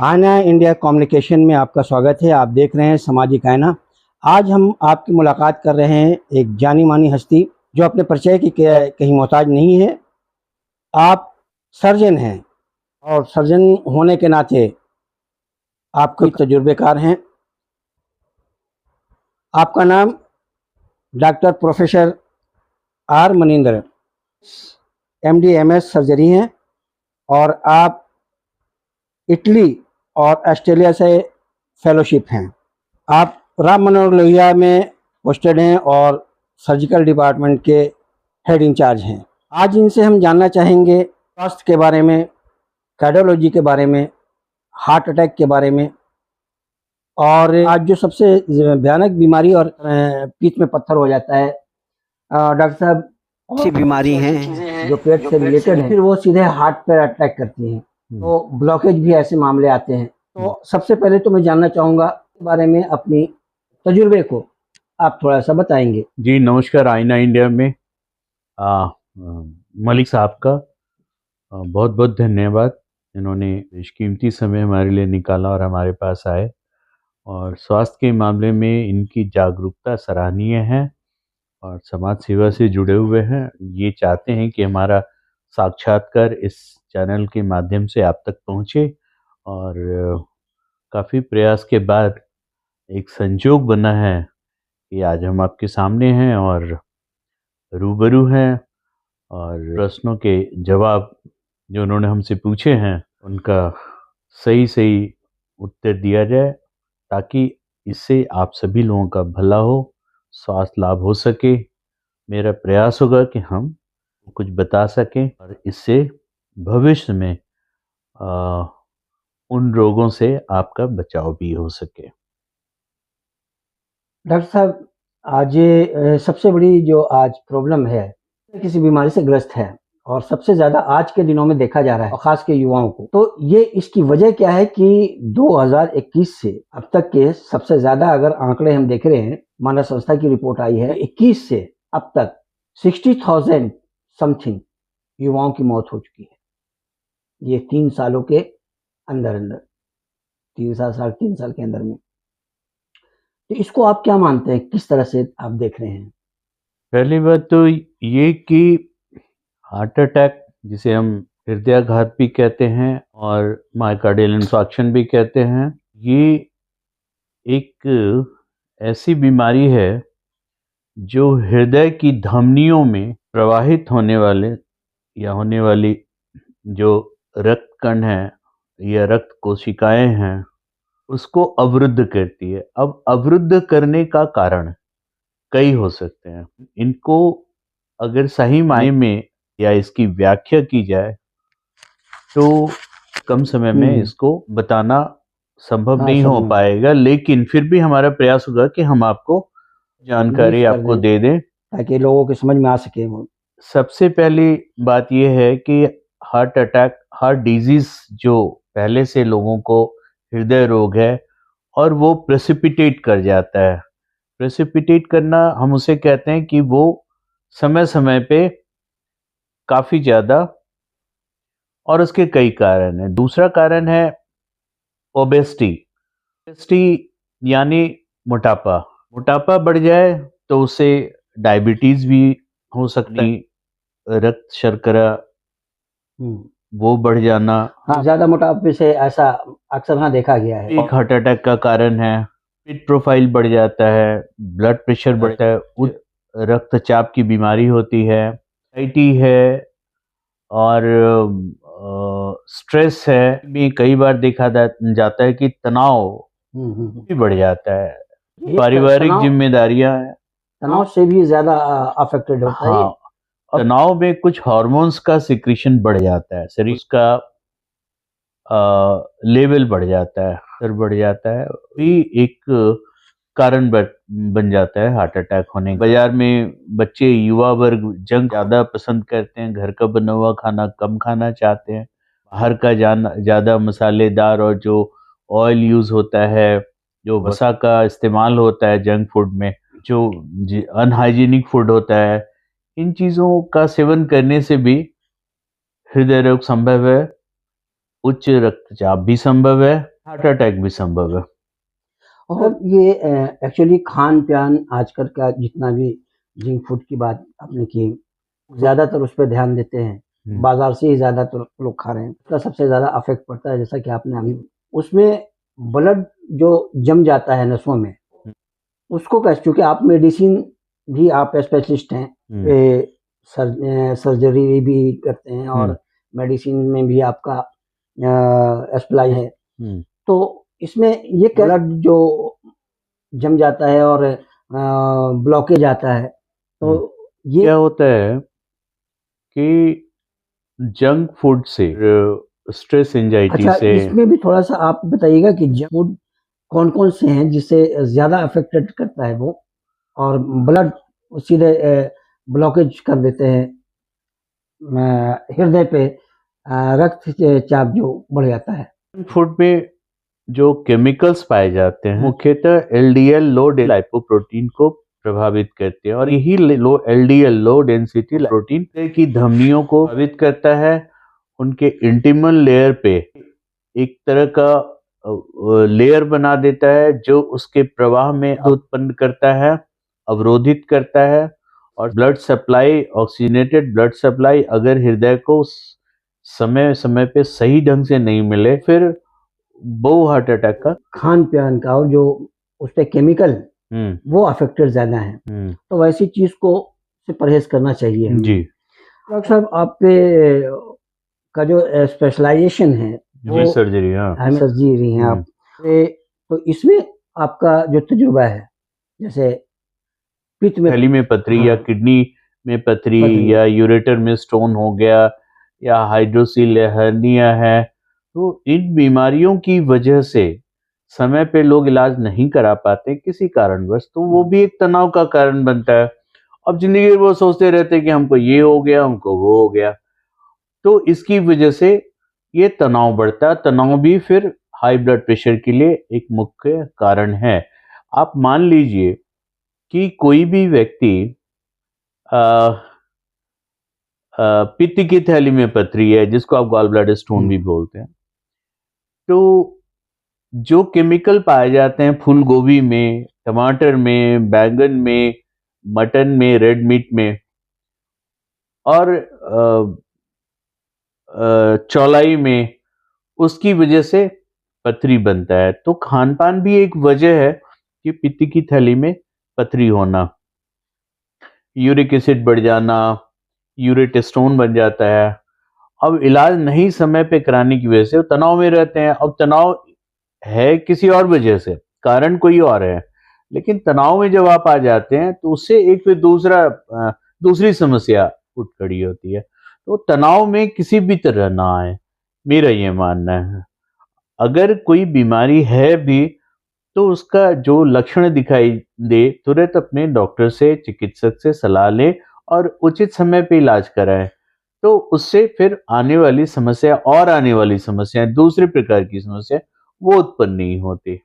आईना India communication में आपका स्वागत है। आप देख रहे हैं सामाजिक आईना। आज हम आपकी मुलाकात कर रहे हैं एक जानी मानी हस्ती जो अपने परिचय की कहीं मोहताज नहीं है। आप सर्जन हैं और सर्जन होने के नाते आप कोई तजुर्बेकार हैं। आपका नाम doctor professor are Maninder MD MS surgery हैं और आप इटली और ऑस्ट्रेलिया से फेलोशिप हैं। आप राम मनोहर लोहिया में पोस्टेड हैं और सर्जिकल डिपार्टमेंट के हेड इंचार्ज हैं। आज इनसे हम जानना चाहेंगे स्वास्थ्य के बारे में, कार्डियोलॉजी के बारे में, हार्ट अटैक के बारे में, और आज जो सबसे भयानक बीमारी और पीठ में पत्थर हो जाता है। डॉक्टर साहब, ऐसी बीमारी हैं जो पेट से रिलेटेड है, फिर वो सीधे हार्ट पर अटैक करती हैं, तो ब्लॉकेज भी ऐसे मामले आते हैं। तो सबसे पहले तो मैं जानना चाहूँगा इस बारे में, अपनी तजुर्बे को आप थोड़ा सा बताएंगे। जी नमस्कार। आईना इंडिया में मलिक साहब का बहुत बहुत धन्यवाद। इन्होंने कीमती समय हमारे लिए निकाला और हमारे पास आए, और स्वास्थ्य के मामले में इनकी जागरूकता सराहनीय है और समाज सेवा से जुड़े हुए हैं। ये चाहते हैं कि हमारा साक्षात्कार इस चैनल के माध्यम से आप तक पहुँचे, और काफ़ी प्रयास के बाद एक संजोग बना है कि आज हम आपके सामने हैं और रूबरू हैं, और प्रश्नों के जवाब जो उन्होंने हमसे पूछे हैं उनका सही सही उत्तर दिया जाए, ताकि इससे आप सभी लोगों का भला हो, स्वास्थ्य लाभ हो सके। मेरा प्रयास होगा कि हम कुछ बता सकें और इससे भविष्य में उन रोगों से आपका बचाव भी हो सके। डॉक्टर साहब, आज ये सबसे बड़ी जो आज प्रॉब्लम है, किसी बीमारी से ग्रस्त है और सबसे ज़्यादा आज के दिनों में देखा जा रहा है, और ख़ास के युवाओं को। तो ये इसकी वजह क्या है कि 2021 से अब तक के सबसे ज़्यादा अगर आंकड़े हम देख रहे हैं, मानव संस्था की रिपोर्ट आई है, 21 से अब तक 60,000 समथिंग युवाओं की मौत हो चुकी है। ये 3 सालों के अंदर 3 साल, 3.5 साल के अंदर में। तो इसको आप क्या मानते हैं, किस तरह से आप देख रहे हैं? पहली बात तो ये कि हार्ट अटैक, जिसे हम हृदयाघात भी कहते हैं और मायोकार्डियल इंफार्क्शन भी कहते हैं, ये एक ऐसी बीमारी है जो हृदय की धमनियों में प्रवाहित होने वाले या होने वाली जो रक्त कण है या रक्त कोशिकाएं हैं उसको अवरुद्ध करती है। अब अवरुद्ध करने का कारण कई हो सकते हैं। इनको अगर सही मायने में या इसकी व्याख्या की जाए तो कम समय में इसको बताना संभव नहीं हो पाएगा, लेकिन फिर भी हमारा प्रयास होगा कि हम आपको जानकारी आपको दे दें ताकि लोगों के समझ में आ सके। सबसे पहली बात यह है कि हार्ट अटैक, हार्ट डिजीज जो पहले से लोगों को हृदय रोग है और वो प्रेसिपिटेट कर जाता है। प्रेसिपिटेट करना हम उसे कहते हैं कि वो समय समय पे काफ़ी ज़्यादा, और उसके कई कारण हैं। दूसरा कारण है ओबेसिटी। ओबेसिटी यानी मोटापा। मोटापा बढ़ जाए तो उससे डायबिटीज़ भी हो सकती, रक्त शर्करा वो बढ़ जाना। हाँ, ज़्यादा मोटापे से ऐसा अक्सर हाँ देखा गया है। एक हार्ट अटैक का कारण है। लिपिड प्रोफाइल बढ़ जाता है, ब्लड प्रेशर बढ़ता है, उच्च रक्तचाप की बीमारी होती है, एंजाइटी है, और स्ट्रेस है। भी कई बार देखा जाता है कि तनाव भी बढ़ जाता है। पारिवारिक जिम्मेदारियां हैं, तनाव से भी ज़्यादा अफेक्टेड होता है। हाँ, तनाव में कुछ हार्मोन्स का सिक्रीशन बढ़ जाता है, शरीर का लेवल बढ़ जाता है, स्तर बढ़ जाता है, भी एक कारण बन जाता है हार्ट अटैक होने। बाजार में बच्चे, युवा वर्ग जंक ज़्यादा पसंद करते हैं, घर का बना हुआ खाना कम खाना चाहते हैं। बाहर का ज़्यादा मसालेदार और जो ऑयल यूज़ होता है, जो वसा का इस्तेमाल होता है जंक फूड में, जो अनहाइजीनिक फूड होता है, इन चीज़ों का सेवन करने से भी हृदय रोग संभव है, उच्च रक्तचाप भी संभव है, हार्ट अटैक भी संभव है। और ये एक्चुअली खान पान आजकल का जितना भी जंक फूड की बात आपने की, ज़्यादातर उस पर ध्यान देते हैं, बाजार से ही ज़्यादातर लोग खा रहे हैं, उसका सबसे ज़्यादा अफेक्ट पड़ता है, जैसा कि आपने अभी उसमें ब्लड जो जम जाता है नसों में, उसको कैसे, क्योंकि आप मेडिसिन भी आप स्पेशलिस्ट हैं, सर्जरी भी करते हैं और मेडिसिन में भी आपका एप्लाई है, तो इसमें ये ब्लड जो जम जाता है और ब्लॉकेज आता है, तो ये क्या होता है कि जंक फूड से स्ट्रेस एंजाइटी अच्छा, से इसमें भी थोड़ा सा आप बताइएगा कि जंक फूड कौन कौन से हैं जिससे ज़्यादा अफेक्टेड करता है वो, और ब्लड सीधे ब्लॉकेज कर देते हैं हृदय पे, रक्तचाप जो बढ़ जाता है। फूड में जो केमिकल्स पाए जाते हैं मुख्यतः एलडीएल लो लाइपोप्रोटीन को प्रभावित करते हैं और यही लो एलडीएल लो डेंसिटी प्रोटीन की धमनियों को प्रभावित करता है। उनके इंटीमल लेयर पे एक तरह का लेयर बना देता है जो उसके प्रवाह में उत्पन्न करता है, अवरोधित करता है, और blood supply, oxygenated blood supply अगर हृदय को समय समय पे सही ढंग से नहीं मिले, फिर वो हार्ट अटैक का खान पान का और जो उस पे केमिकल वो अफेक्टेड ज्यादा है, तो वैसी चीज को से परहेज करना चाहिए जी। डॉक्टर साहब, आप पे का जो स्पेशलाइजेशन है वो सर्जरी, हाँ, सर्जरी हैं आप, तो इसमें आपका जो तजुर्बा है, जैसे पित्त में थैली में पथरी या किडनी में पथरी या यूरेटर में स्टोन हो गया या हाइड्रोसील हर्निया है, तो इन बीमारियों की वजह से समय पे लोग इलाज नहीं करा पाते किसी कारणवश, तो वो भी एक तनाव का कारण बनता है। अब जिंदगी भर वो सोचते रहते हैं कि हमको ये हो गया, हमको वो हो गया, तो इसकी वजह से ये तनाव बढ़ता है। तनाव भी फिर हाई ब्लड प्रेशर के लिए एक मुख्य कारण है। आप मान लीजिए कि कोई भी व्यक्ति पित्त की थैली में पथरी है, जिसको आप गॉल ब्लैडर स्टोन भी बोलते हैं, तो जो केमिकल पाए जाते हैं फूल गोभी में, टमाटर में, बैंगन में, मटन में, रेड मीट में, और चौलाई में, उसकी वजह से पथरी बनता है। तो खान पान भी एक वजह है कि पित्त की थैली में पथरी होना, यूरिक एसिड बढ़ जाना, यूरेट स्टोन बन जाता है। अब इलाज नहीं समय पे कराने की वजह से तनाव में रहते हैं। अब तनाव है किसी और वजह से, कारण कोई और है, लेकिन तनाव में जब आप आ जाते हैं तो उससे एक फिर दूसरी समस्या उठ खड़ी होती है। तो तनाव में किसी भी तरह ना आए, मेरा ये मानना है। अगर कोई बीमारी है भी तो उसका जो लक्षण दिखाई दे, तुरंत अपने डॉक्टर से, चिकित्सक से सलाह लें और उचित समय पे इलाज कराएं। तो उससे फिर आने वाली समस्याएं, दूसरे प्रकार की समस्या वो उत्पन्न नहीं होती।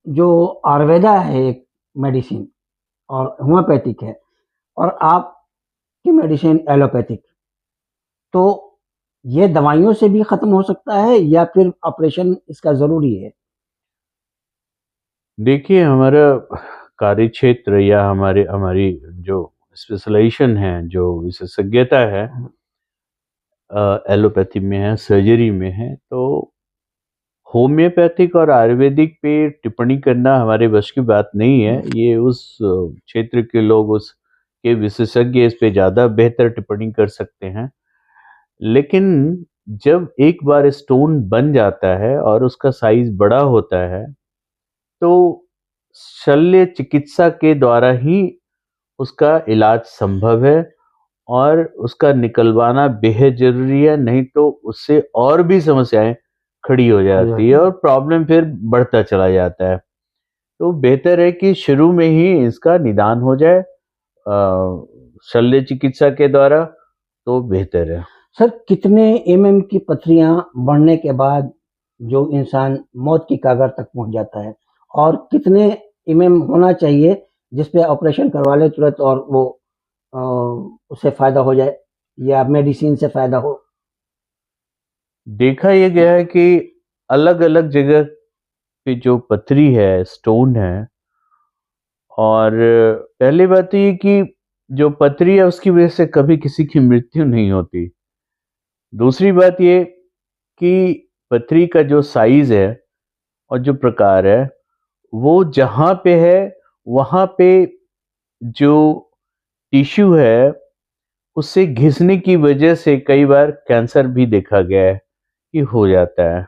जो आयुर्वेदा है एक मेडिसिन और होम्योपैथिक है, और आपकी मेडिसिन एलोपैथिक, तो ये दवाइयों से भी खत्म हो सकता है या फिर ऑपरेशन इसका जरूरी है? देखिए, हमारा कार्य क्षेत्र या हमारी जो स्पेशलाइजेशन है, जो विशेषज्ञता है, एलोपैथी में है, सर्जरी में है। तो होम्योपैथिक और आयुर्वेदिक पे टिप्पणी करना हमारे बस की बात नहीं है। ये उस क्षेत्र के लोग, उस के विशेषज्ञ इस पे ज़्यादा बेहतर टिप्पणी कर सकते हैं। लेकिन जब एक बार स्टोन बन जाता है और उसका साइज बड़ा होता है, तो शल्य चिकित्सा के द्वारा ही उसका इलाज संभव है और उसका निकलवाना बेहद ज़रूरी है, नहीं तो उससे और भी समस्याएँ खड़ी हो जाती है और प्रॉब्लम फिर बढ़ता चला जाता है। तो बेहतर है कि शुरू में ही इसका निदान हो जाए शल्य चिकित्सा के द्वारा, तो बेहतर है। सर, कितने की पथरियां बढ़ने के बाद जो इंसान मौत की कगार तक पहुंच जाता है, और कितने होना चाहिए जिस पे ऑपरेशन करवा ले तुरंत और वो उससे फायदा हो जाए या मेडिसिन से फायदा हो? देखा यह गया है कि अलग अलग जगह पे जो पथरी है, स्टोन है, और पहली बात तो ये कि जो पथरी है उसकी वजह से कभी किसी की मृत्यु नहीं होती। दूसरी बात ये कि पथरी का जो साइज है और जो प्रकार है, वो जहाँ पे है वहाँ पे जो टिश्यू है उससे घिसने की वजह से कई बार कैंसर भी देखा गया है कि हो जाता है।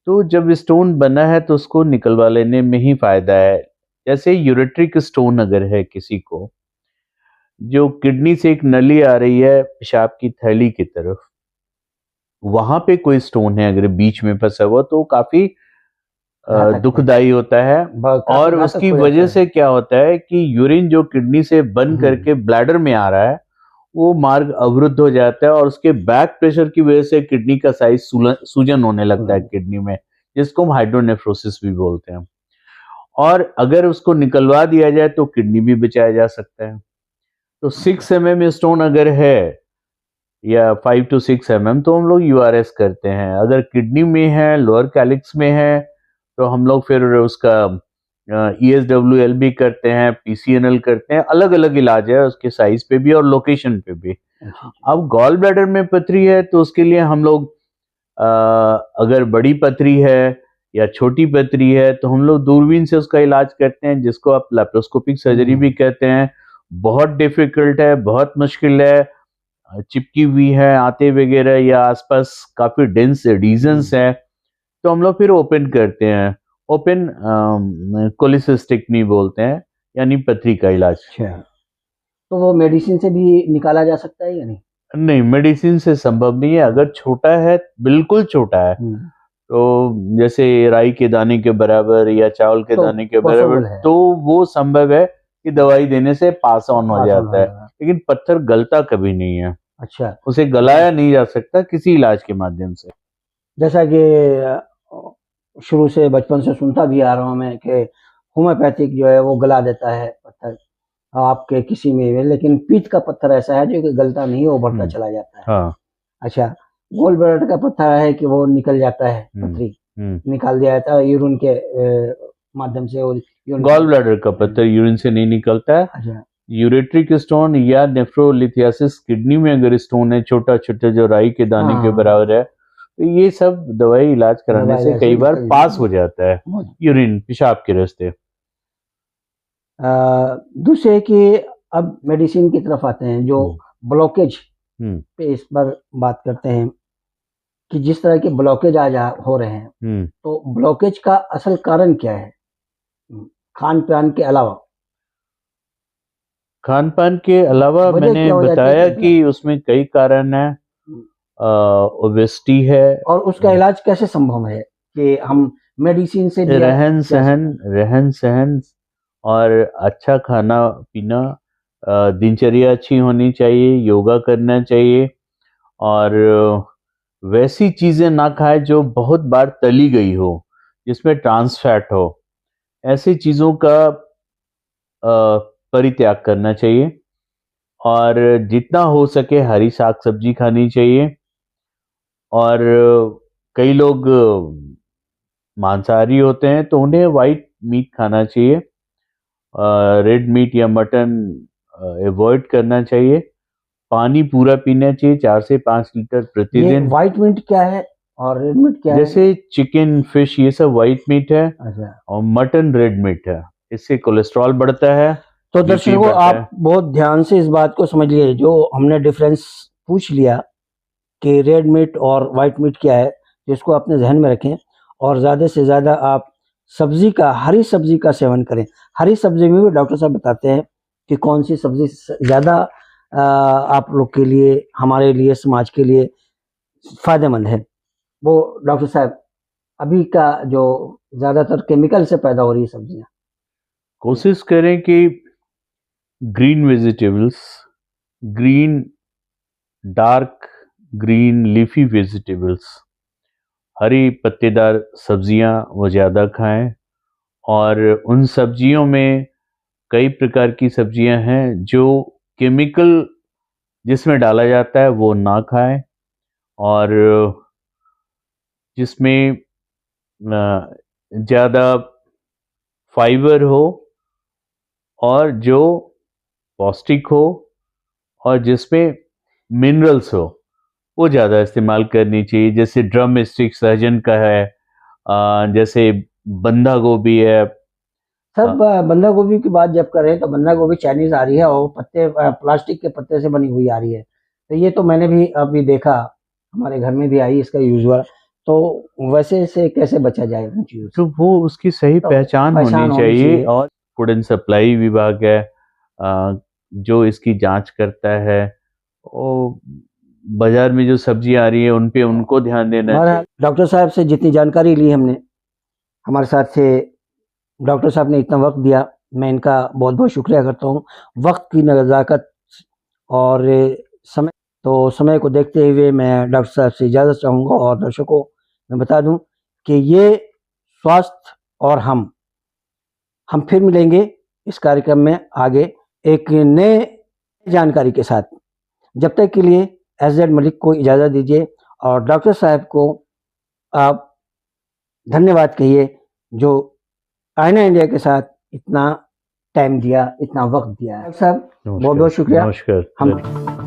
तो जब स्टोन बना है तो उसको निकलवा लेने में ही फायदा है। जैसे यूरेट्रिक स्टोन अगर है किसी को, जो किडनी से एक नली आ रही है पेशाब की थैली की तरफ, वहां पे कोई स्टोन है अगर बीच में फंसा हुआ तो काफी घातक है, दुखदाई होता है। काफी और घातक उसकी हो वजह जाता है। से क्या होता है कि यूरिन जो किडनी से बन करके ब्लैडर में आ रहा है, वो मार्ग अवरुद्ध हो जाता है और उसके बैक प्रेशर की वजह से किडनी का साइज सूजन होने लगता है किडनी में, जिसको हम हाइड्रोनेफ्रोसिस भी बोलते हैं। और अगर उसको निकलवा दिया जाए तो किडनी भी बचाया जा सकता है। तो 6 mm स्टोन अगर है या 5 to 6 mm तो हम लोग यूआरएस करते हैं। अगर किडनी में है, लोअर कैलिक्स में है, तो हम लोग फिर उसका ईएसडब्ल्यूएल भी करते हैं, पीसीएनएल करते हैं। अलग अलग इलाज है उसके साइज पे भी और लोकेशन पे भी। अब गॉल ब्लैडर में पथरी है तो उसके लिए हम लोग अगर बड़ी पथरी है या छोटी पथरी है तो हम लोग दूरबीन से उसका इलाज करते हैं, जिसको आप लैप्रोस्कोपिक सर्जरी भी कहते हैं। बहुत डिफिकल्ट है, बहुत मुश्किल है, चिपकी हुई है आते वगैरह या आसपास काफी डेंस रीजन्स है, तो हम लोग फिर ओपन करते हैं। ओपन कोलिसिस्टेक्टमी बोलते हैं, यानी पथरी का इलाज। अच्छा, तो वो मेडिसिन से भी निकाला जा सकता है या नहीं? नहीं, मेडिसिन से संभव नहीं है। अगर छोटा है, बिल्कुल छोटा है, तो जैसे राई के दाने के बराबर या चावल के तो दाने के बराबर, पॉसिबल है। तो वो संभव है कि दवाई देने से पास ऑन हो जाता है। लेकिन पत्थर गलता कभी नहीं है, अच्छा, उसे गलाया नहीं जा सकता किसी इलाज के माध्यम से। जैसा कि शुरू से बचपन से सुनता भी आ रहा हूँ मैं कि होम्योपैथिक जो है वो गला देता है पत्थर आपके किसी में, लेकिन पीत का पत्थर ऐसा है जो कि गलता नहीं है, वो बढ़ता चला जाता है। हाँ। अच्छा, गोल ब्लैडर का पत्थर है कि वो निकल जाता है, पथरी निकाल दिया जाता है यूरिन के माध्यम से। गॉल ब्लैडर का पत्थर यूरिन से नहीं निकलता है। अच्छा, यूरेट्रिक स्टोन या नेफ्रोलिथियासिस, किडनी में अगर स्टोन है छोटा छोटा जो राई के दाने के बराबर है, तो ये सब दवाई इलाज कराने से कई बार पास हो जाता है यूरिन पेशाब के रास्ते। दूसरे कि अब मेडिसिन की तरफ आते हैं, जो ब्लॉकेज पे इस पर बात करते हैं कि जिस तरह के ब्लॉकेज आज हो रहे हैं, तो ब्लॉकेज का असल कारण क्या है खान पान के अलावा? खान पान के अलावा मैंने बताया कि उसमें कई कारण है। ओबेसिटी है, और उसका इलाज कैसे संभव है कि हम मेडिसिन से भी? रहन सहन और अच्छा खाना पीना, दिनचर्या अच्छी होनी चाहिए, योगा करना चाहिए, और वैसी चीजें ना खाए जो बहुत बार तली गई हो, जिसमें ट्रांस फैट हो। ऐसी चीजों का परित्याग करना चाहिए, और जितना हो सके हरी साग सब्जी खानी चाहिए। और कई लोग मांसाहारी होते हैं तो उन्हें वाइट मीट खाना चाहिए, रेड मीट या मटन अवॉइड करना चाहिए। पानी पूरा पीना चाहिए, 4 से 5 लीटर प्रतिदिन। व्हाइट मीट क्या है और रेड मीट क्या है? जैसे चिकन, फिश, ये सब व्हाइट मीट है। अच्छा। और मटन रेड मीट है। इससे कोलेस्ट्रॉल बढ़ता है। तो दर्शकों, आप बहुत ध्यान से इस बात को समझिए, जो हमने डिफरेंस पूछ लिया कि रेड मीट और व्हाइट मीट क्या है, जिसको अपने जहन में रखें, और ज़्यादा से ज़्यादा आप सब्जी का, हरी सब्जी का सेवन करें। हरी सब्जी में भी डॉक्टर साहब बताते हैं कि कौन सी सब्जी ज़्यादा आप लोग के लिए, हमारे लिए, समाज के लिए फ़ायदेमंद है। वो डॉक्टर साहब, अभी का जो ज़्यादातर केमिकल से पैदा हो रही है सब्जियाँ, कोशिश करें कि green vegetables, green, dark green leafy vegetables, हरी पत्तेदार सब्जियां वो ज़्यादा खाएं। और उन सब्जियों में कई प्रकार की सब्जियां हैं जो केमिकल जिसमें डाला जाता है वो ना खाएं, और जिसमें ज़्यादा फाइबर हो और जो पौष्टिक हो और जिसमें मिनरल्स हो, वो ज़्यादा इस्तेमाल करनी चाहिए। जैसे ड्रम स्टिक सहजन का है, जैसे बंधा गोभी है। सर बंधा गोभी की बात जब करें तो बंधा गोभी चाइनीज आ रही है और पत्ते प्लास्टिक के पत्ते से बनी हुई आ रही है। तो ये तो मैंने भी अभी देखा, हमारे घर में भी आई इसका यूज हुआ। तो वैसे से कैसे बचा जाए उन चीजों से? तो वो उसकी सही तो पहचान होनी पहचान होनी चाहिए। चाहिए। और फूड एंड सप्लाई विभाग है, जो इसकी जांच करता है। वो बाजार में जो सब्जी आ रही है उन पे उनको ध्यान देना बहरहाल चाहिए। डॉक्टर साहब से जितनी जानकारी ली हमने, हमारे साथ से डॉक्टर साहब ने इतना वक्त दिया, मैं इनका बहुत बहुत शुक्रिया करता हूँ। वक्त की नज़ाकत और समय, तो समय को देखते हुए मैं डॉक्टर साहब से इजाज़त चाहूँगा और दर्शकों मैं बता दूं कि ये स्वास्थ्य और हम फिर मिलेंगे इस कार्यक्रम में आगे एक नए जानकारी के साथ। जब तक के लिए एसजेड मलिक को इजाज़त दीजिए और डॉक्टर साहब को आप धन्यवाद कहिए, जो आईना इंडिया के साथ इतना टाइम दिया, इतना वक्त दिया। डॉक्टर साहब बहुत बहुत शुक्रिया। नमस्कार। हम